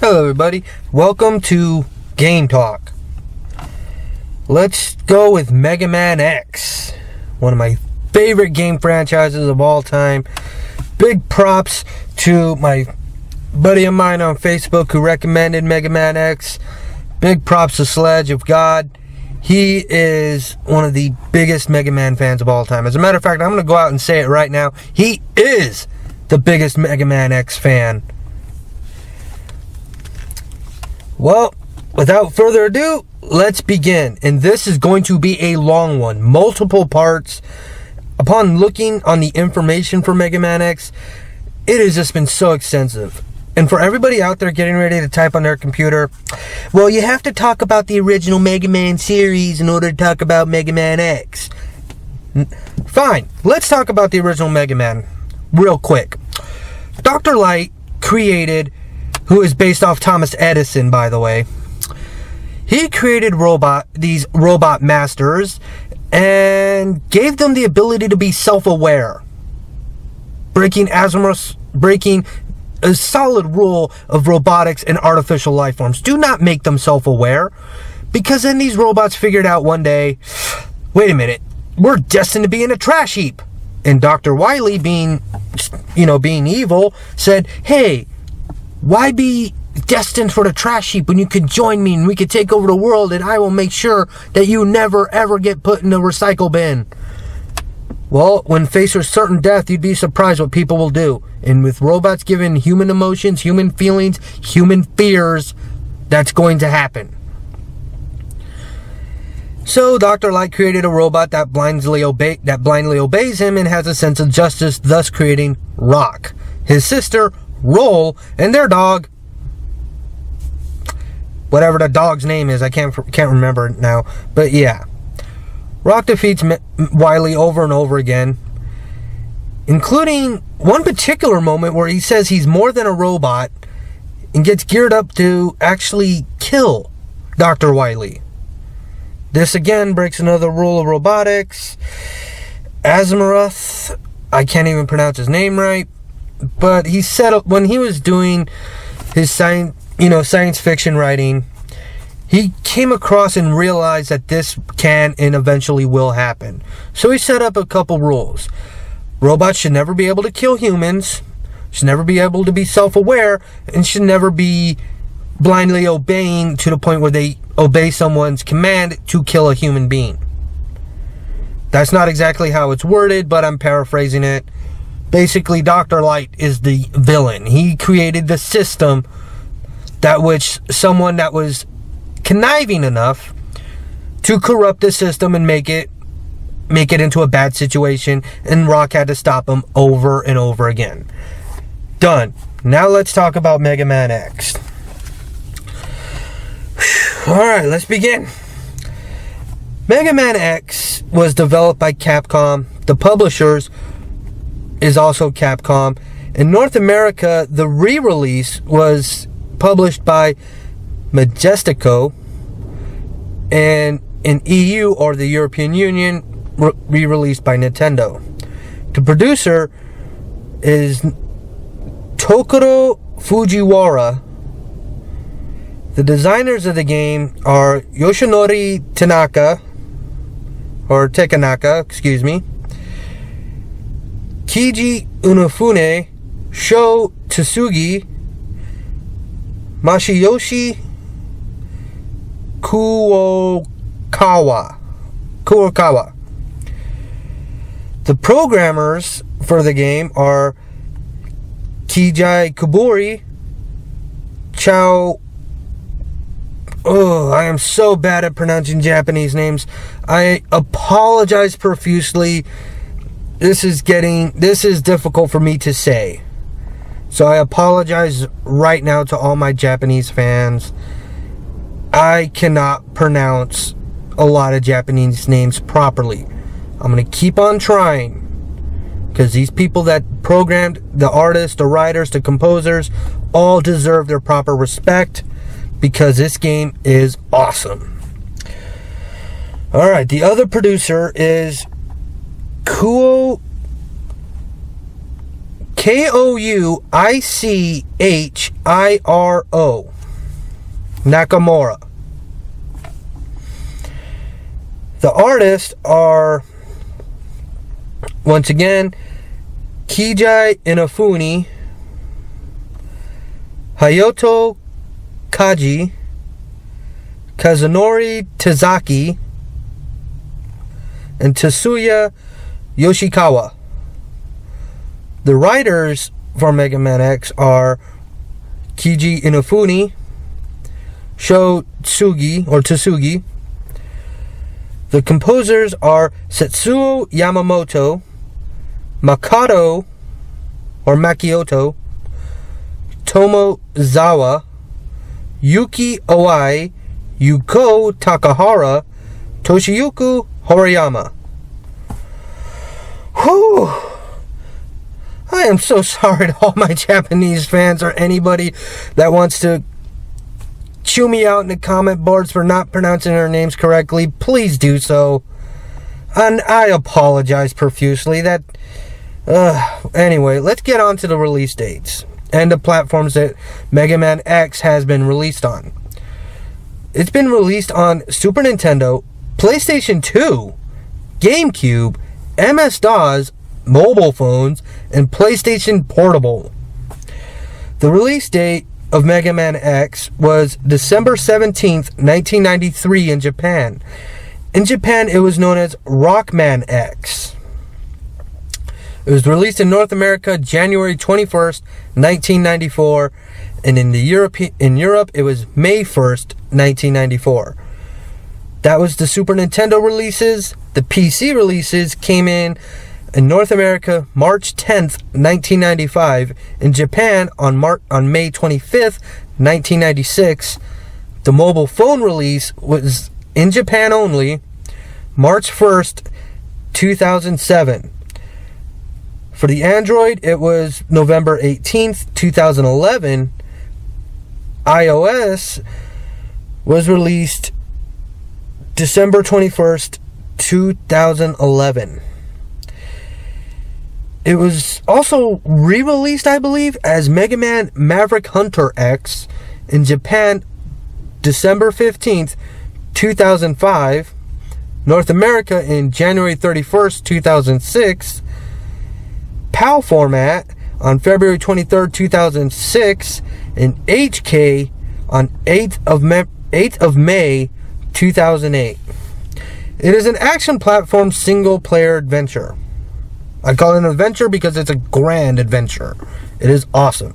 Hello everybody, welcome to Game Talk. Let's go with Mega Man X, one of my favorite game franchises of all time. Big props to my buddy of mine on Facebook who recommended Mega Man X. Big props to Sledge of God. He is one of the biggest Mega Man fans of all time. As a matter of fact, I'm going to go out and say it right now. He is the biggest Mega Man X fan. Well, without further ado, let's begin. And this is going to be a long one. Multiple parts. Upon looking on the information for Mega Man X, it has just been so extensive. And for everybody out there getting ready to type on their computer, well, you have to talk about the original Mega Man series in order to talk about Mega Man X. Fine, let's talk about the original Mega Man real quick. Dr. Light created, who is based off Thomas Edison, by the way, he created these robot masters and gave them the ability to be self-aware, breaking a solid rule of robotics and artificial life forms. Do not make them self-aware, because then these robots figured out one day, wait a minute, we're destined to be in a trash heap. And Dr. Wily, being evil, said, hey, why be destined for the trash heap when you could join me and we could take over the world and I will make sure that you never ever get put in the recycle bin? Well, when faced with certain death, you'd be surprised what people will do. And with robots given human emotions, human feelings, human fears, that's going to happen. So Dr. Light created a robot that blindly obeys him and has a sense of justice, thus creating Rock, his sister Roll, and their dog, whatever the dog's name is, I can't remember it now, but yeah. Rock defeats Wily over and over again, including one particular moment where he says he's more than a robot and gets geared up to actually kill Dr. Wily. This again breaks another rule of robotics. Azimuth, I can't even pronounce his name right, but he said when he was doing his science fiction writing, he came across and realized that this can and eventually will happen. So he set up a couple rules. Robots should never be able to kill humans, should never be able to be self-aware, and should never be blindly obeying to the point where they obey someone's command to kill a human being. That's not exactly how it's worded, but I'm paraphrasing it. Basically, Dr. Light is the villain. He created the system that which someone that was conniving enough to corrupt the system and make it into a bad situation, and Rock had to stop him over and over again. Done. Now let's talk about Mega Man X. Alright, let's begin. Mega Man X was developed by Capcom. The publishers is also Capcom. In North America, the re-release was published by Majestico, and in EU, or the European Union, re-released by Nintendo. The producer is Tokuro Fujiwara. The designers of the game are Yoshinori Tekanaka, Keiji Unofune, Sho Tsugi, Masayoshi Kurokawa. The programmers for the game are Keiji Kubori, I am so bad at pronouncing Japanese names. I apologize profusely. This is difficult for me to say. So I apologize right now to all my Japanese fans. I cannot pronounce a lot of Japanese names properly. I'm going to keep on trying, because these people that programmed, the artists, the writers, the composers, all deserve their proper respect, because this game is awesome. Alright, the other producer is Kuo Kouichiro. Nakamura. The artists are, once again, Keiji Inafune, Hayato Kaji, Kazunori Tazaki, and Tetsuya Yoshikawa. The writers for Mega Man X are Keiji Inafune, Sho Tsugi. The composers are Setsuo Yamamoto, Makioto, Tomozawa, Yuki Owai, Yuko Takahara, Toshiyuki Horiyama. Whew! I am so sorry to all my Japanese fans or anybody that wants to chew me out in the comment boards for not pronouncing their names correctly. Please do so. And I apologize profusely. Anyway, let's get on to the release dates and the platforms that Mega Man X has been released on. It's been released on Super Nintendo, PlayStation 2, GameCube, MS-DOS, mobile phones, and PlayStation Portable. The release date of Mega Man X was December 17th, 1993 in Japan. In Japan, it was known as Rockman X. It was released in North America January 21st, 1994, and in Europe, it was May 1st, 1994. That was the Super Nintendo releases. The PC releases came in North America March 10th, 1995. In Japan on May 25th, 1996. The mobile phone release was in Japan only March 1st, 2007. For the Android, it was November 18th, 2011. iOS was released December 21st, 2011. It was also re-released, I believe, as Mega Man Maverick Hunter X in Japan December 15th, 2005. North America in January 31st, 2006. PAL format on February 23rd, 2006. And HK on 8th of May, 2008. It is an action platform single-player adventure. I call it an adventure because it's a grand adventure. It is awesome.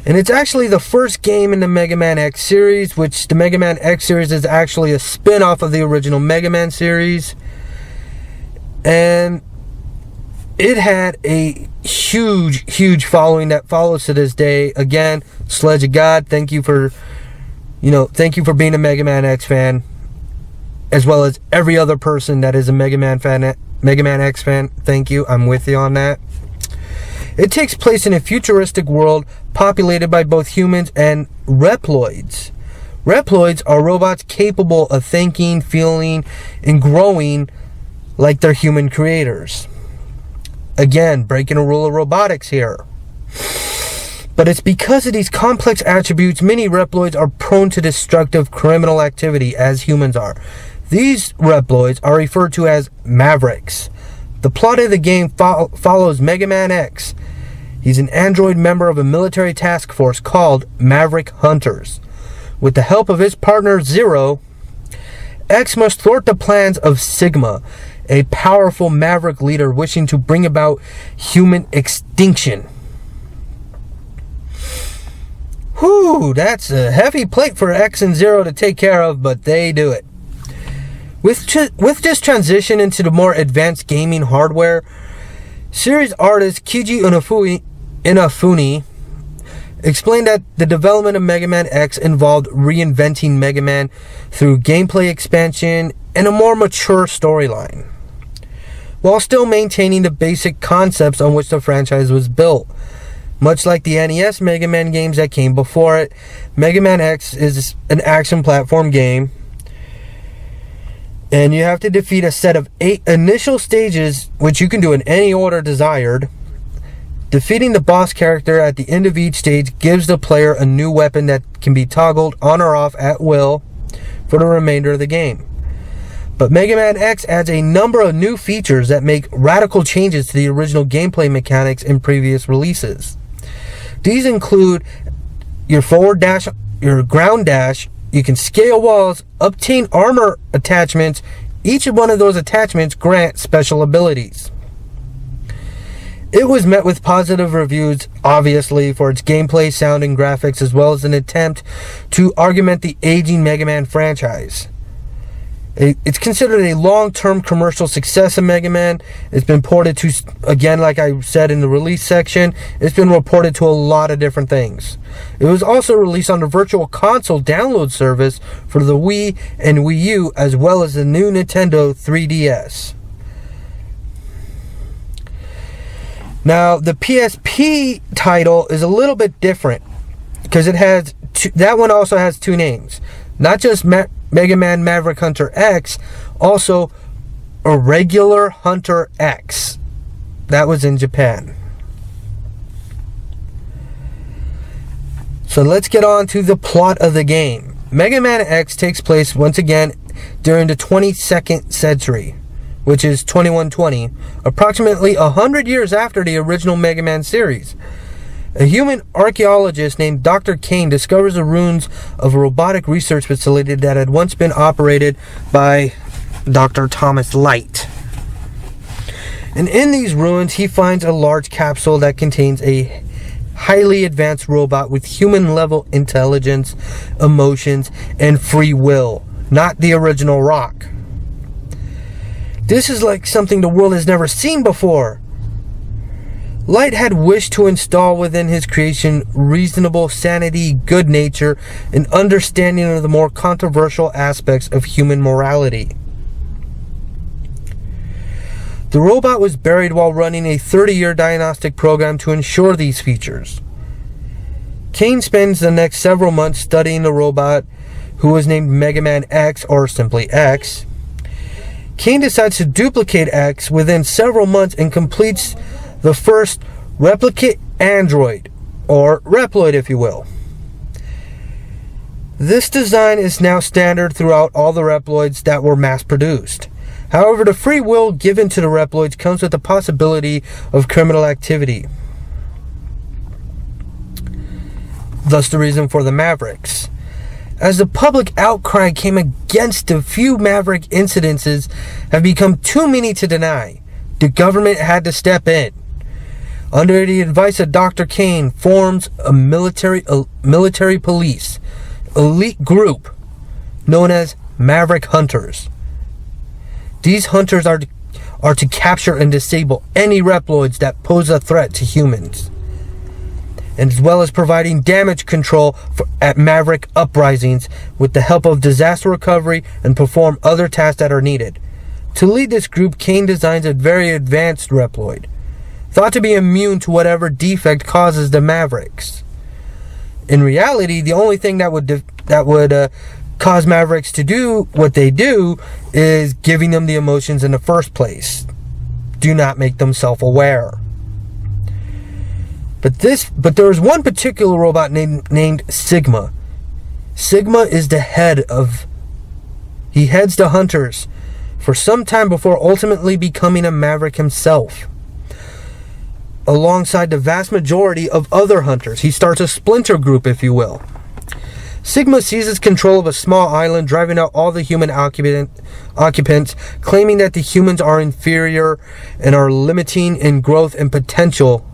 And it's actually the first game in the Mega Man X series, which the Mega Man X series is actually a spin-off of the original Mega Man series. And it had a huge following that follows to this day. Again, Sledge of God, thank you for being a Mega Man X fan, as well as every other person that is a Mega Man X fan. Thank you. I'm with you on that. It takes place in a futuristic world populated by both humans and Reploids. Reploids are robots capable of thinking, feeling, and growing like their human creators. Again, breaking a rule of robotics here. But it's because of these complex attributes, many Reploids are prone to destructive criminal activity as humans are. These Reploids are referred to as Mavericks. The plot of the game follows Mega Man X. He's an android member of a military task force called Maverick Hunters. With the help of his partner Zero, X must thwart the plans of Sigma, a powerful Maverick leader wishing to bring about human extinction. Whew, that's a heavy plate for X and Zero to take care of, but they do it. With this transition into the more advanced gaming hardware, series artist Keiji Inafune explained that the development of Mega Man X involved reinventing Mega Man through gameplay expansion and a more mature storyline, while still maintaining the basic concepts on which the franchise was built. Much like the NES Mega Man games that came before it, Mega Man X is an action platform game. And you have to defeat a set of 8 initial stages, which you can do in any order desired. Defeating the boss character at the end of each stage gives the player a new weapon that can be toggled on or off at will for the remainder of the game. But Mega Man X adds a number of new features that make radical changes to the original gameplay mechanics in previous releases. These include your forward dash, your ground dash. You can scale walls, obtain armor attachments. Each of one of those attachments grant special abilities. It was met with positive reviews, obviously, for its gameplay, sound, and graphics, as well as an attempt to augment the aging Mega Man franchise. It's considered a long-term commercial success of Mega Man. It's been ported to, again, like I said in the release section, it's been reported to a lot of different things. It was also released on the Virtual Console download service for the Wii and Wii U, as well as the new Nintendo 3DS. Now, the PSP title is a little bit different because it has that one also has 2 names. Not just Mega Man Maverick Hunter X, also Irregular Hunter X. That was in Japan. So let's get on to the plot of the game. Mega Man X takes place once again during the 22nd century, which is 2120, approximately 100 years after the original Mega Man series. A human archaeologist named Dr. Kane discovers the ruins of a robotic research facility that had once been operated by Dr. Thomas Light. And in these ruins, he finds a large capsule that contains a highly advanced robot with human-level intelligence, emotions, and free will, not the original Rock. This is like something the world has never seen before. Light had wished to install within his creation reasonable sanity, good nature, and understanding of the more controversial aspects of human morality. The robot was buried while running a 30-year diagnostic program to ensure these features. Kane spends the next several months studying the robot, who was named Mega Man X, or simply X. Kane decides to duplicate X within several months and completes the first replicate android, or Reploid if you will. This design is now standard throughout all the Reploids that were mass produced. However, the free will given to the Reploids comes with the possibility of criminal activity. Thus the reason for the Mavericks. As the public outcry came against the few Maverick incidences have become too many to deny, the government had to step in. Under the advice of Dr. Kane, forms a military police elite group known as Maverick Hunters. These hunters are to capture and disable any Reploids that pose a threat to humans, as well as providing damage control at Maverick uprisings with the help of disaster recovery and perform other tasks that are needed. To lead this group, Kane designs a very advanced Reploid, thought to be immune to whatever defect causes the Mavericks. In reality, the only thing that would cause Mavericks to do what they do is giving them the emotions in the first place. Do not make them self-aware. But there was one particular robot named Sigma. Sigma is the head of... He heads the Hunters for some time before ultimately becoming a Maverick himself. Alongside the vast majority of other Hunters, he starts a splinter group, if you will. Sigma seizes control of a small island, driving out all the human occupants, claiming that the humans are inferior and are limiting in growth and potential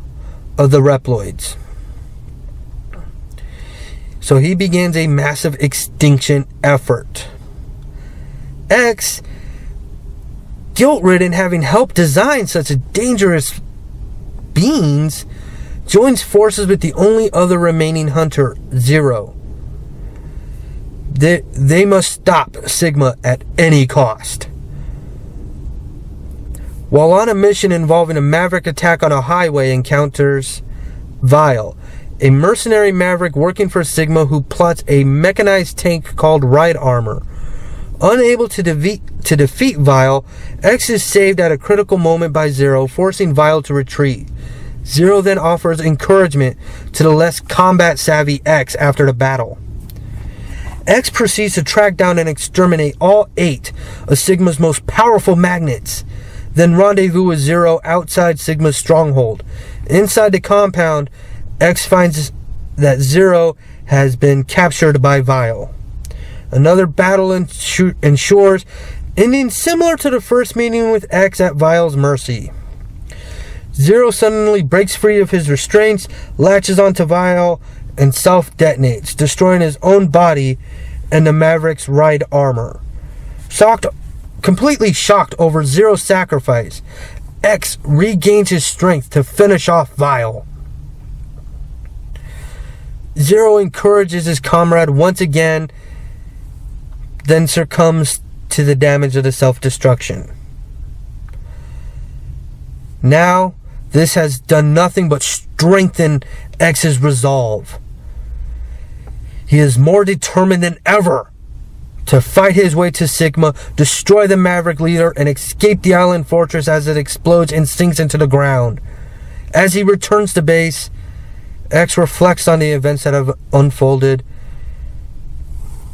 of the Reploids. So he begins a massive extinction effort. X, guilt-ridden, having helped design such a dangerous beings, joins forces with the only other remaining hunter, Zero. They must stop Sigma at any cost. While on a mission involving a Maverick attack on a highway, encounters Vile, a mercenary Maverick working for Sigma who plots a mechanized tank called Ride Armor. Unable to defeat Vile, X is saved at a critical moment by Zero, forcing Vile to retreat. Zero then offers encouragement to the less combat-savvy X after the battle. X proceeds to track down and exterminate all 8 of Sigma's most powerful magnets, then rendezvous with Zero outside Sigma's stronghold. Inside the compound, X finds that Zero has been captured by Vile. Another battle ensures, ending similar to the first meeting with X at Vile's mercy. Zero suddenly breaks free of his restraints, latches onto Vile, and self-detonates, destroying his own body and the Maverick's ride armor. Completely shocked over Zero's sacrifice, X regains his strength to finish off Vile. Zero encourages his comrade once again, then succumbs to the damage of the self-destruction. Now, this has done nothing but strengthen X's resolve. He is more determined than ever to fight his way to Sigma, destroy the Maverick leader, and escape the island fortress as it explodes and sinks into the ground. As he returns to base, X reflects on the events that have unfolded,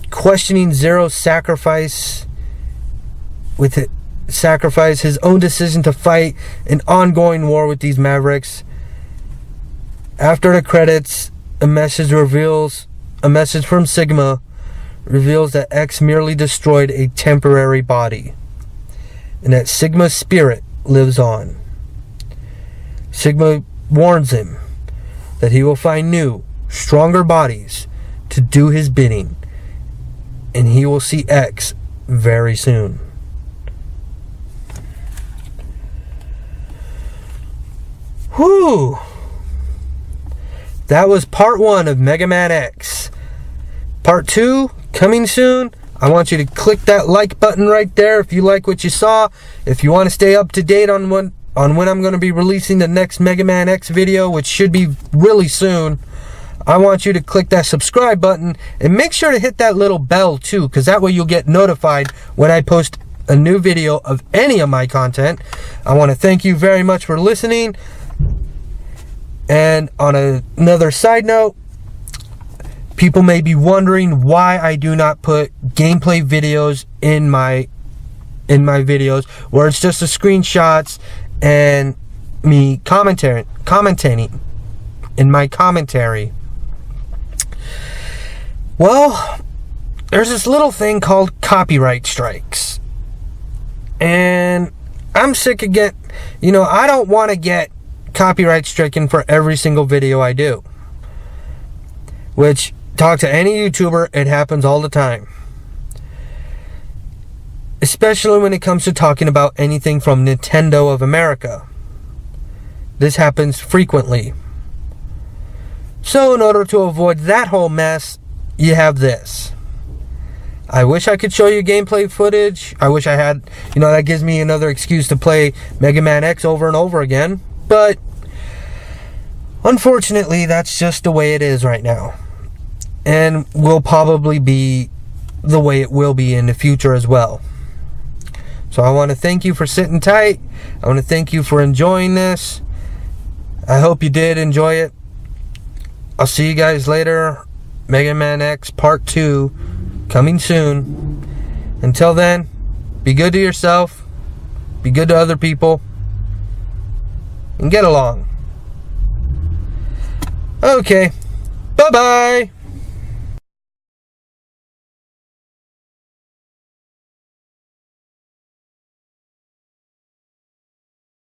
questioning Zero's sacrifice, his own decision to fight an ongoing war with these Mavericks. After the credits, a message from Sigma reveals that X merely destroyed a temporary body, and that Sigma's spirit lives on. Sigma warns him that he will find new, stronger bodies to do his bidding, and he will see X very soon. Whew! That was part 1 of Mega Man X. Part 2 coming soon. I want you to click that like button right there if you like what you saw. If you want to stay up to date on when I'm going to be releasing the next Mega Man X video, which should be really soon, I want you to click that subscribe button and make sure to hit that little bell too, because that way you'll get notified when I post a new video of any of my content. I want to thank you very much for listening. And on another side note, people may be wondering why I do not put gameplay videos in my videos, where it's just the screenshots and me commentating in my commentary. Well, there's this little thing called copyright strikes, and I'm sick of I don't want to get copyright stricken for every single video I do. Which, talk to any YouTuber, it happens all the time. Especially when it comes to talking about anything from Nintendo of America. This happens frequently. So in order to avoid that whole mess, you have this. I wish I could show you gameplay footage. I wish I had, that gives me another excuse to play Mega Man X over and over again. But unfortunately, that's just the way it is right now. And will probably be the way it will be in the future as well. So I want to thank you for sitting tight. I want to thank you for enjoying this. I hope you did enjoy it. I'll see you guys later. Mega Man X Part 2 coming soon. Until then, be good to yourself. Be good to other people. And get along. Okay. Bye-bye.